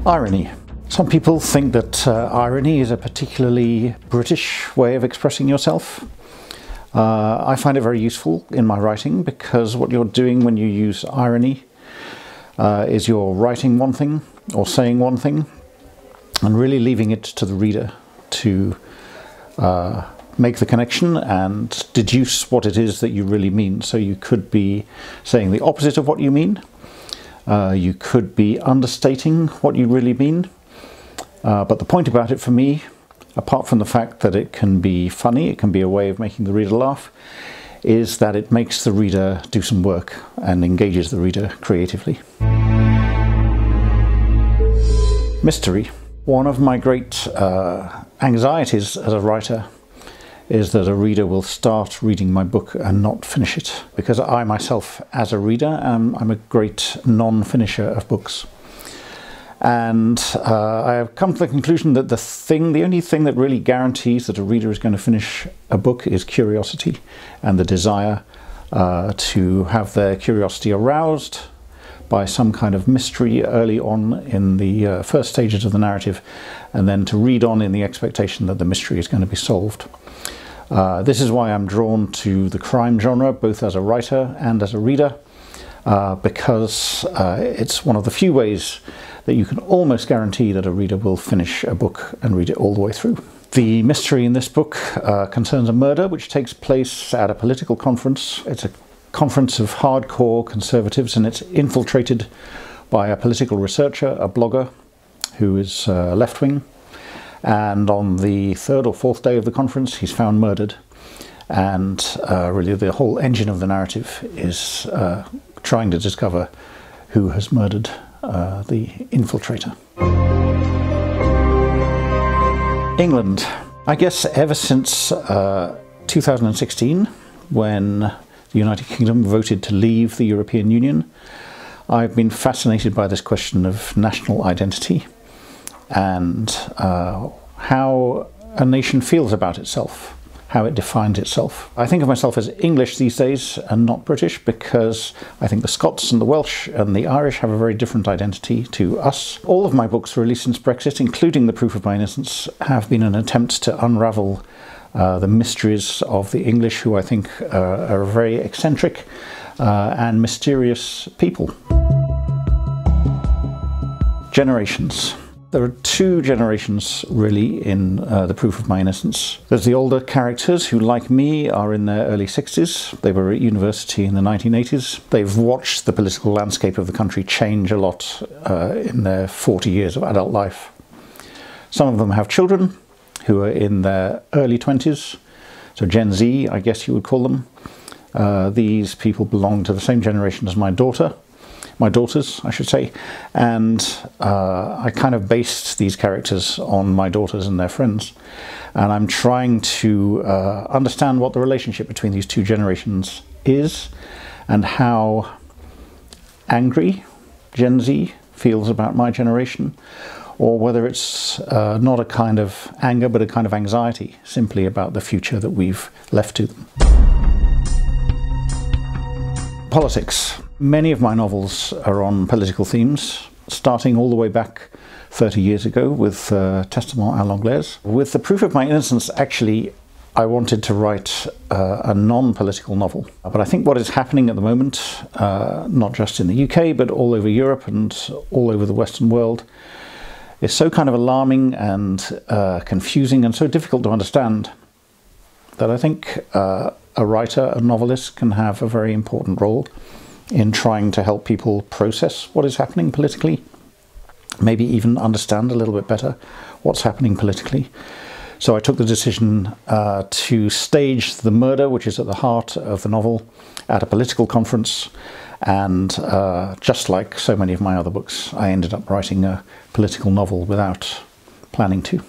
Irony. Some people think that irony is a particularly British way of expressing yourself. I find it very useful in my writing because what you're doing when you use irony is you're writing one thing or saying one thing and really leaving it to the reader to make the connection and deduce what it is that you really mean. So you could be saying the opposite of what you mean. You could be understating what you really mean. But the point about it for me, apart from the fact that it can be funny, it can be a way of making the reader laugh, is that it makes the reader do some work and engages the reader creatively. Mystery. One of my great anxieties as a writer is that a reader will start reading my book and not finish it. Because I myself, as a reader, I'm a great non-finisher of books. And I have come to the conclusion that the only thing that really guarantees that a reader is going to finish a book is curiosity and the desire to have their curiosity aroused by some kind of mystery early on in the first stages of the narrative, and then to read on in the expectation that the mystery is going to be solved. This is why I'm drawn to the crime genre, both as a writer and as a reader, because it's one of the few ways that you can almost guarantee that a reader will finish a book and read it all the way through. The mystery in this book concerns a murder which takes place at a political conference. It's a conference of hardcore conservatives, and it's infiltrated by a political researcher, a blogger, who is left-wing. And on the third or fourth day of the conference, he's found murdered. And really the whole engine of the narrative is trying to discover who has murdered the infiltrator. England. I guess ever since 2016, when the United Kingdom voted to leave the European Union, I've been fascinated by this question of national identity and how a nation feels about itself, how it defines itself. I think of myself as English these days and not British, because I think the Scots and the Welsh and the Irish have a very different identity to us. All of my books released since Brexit, including The Proof of My Innocence, have been an attempt to unravel the mysteries of the English, who I think are very eccentric and mysterious people. Generations. There are two generations really in The Proof of My Innocence. There's the older characters who, like me, are in their early 60s. They were at university in the 1980s. They've watched the political landscape of the country change a lot in their 40 years of adult life. Some of them have children who are in their early 20s, so Gen Z, I guess you would call them. These people belong to the same generation as my daughters, I should say, and I kind of based these characters on my daughters and their friends, and I'm trying to understand what the relationship between these two generations is and how angry Gen Z feels about my generation, or whether it's not a kind of anger but a kind of anxiety simply about the future that we've left to them. Politics. Many of my novels are on political themes, starting all the way back 30 years ago with Testament à l'Anglaise. With The Proof of My Innocence, actually, I wanted to write a non-political novel. But I think what is happening at the moment, not just in the UK, but all over Europe and all over the Western world, is so kind of alarming and confusing and so difficult to understand that I think a writer, a novelist, can have a very important role in trying to help people process what is happening politically, maybe even understand a little bit better what's happening politically. So I took the decision to stage the murder, which is at the heart of the novel, at a political conference, and just like so many of my other books, I ended up writing a political novel without planning to.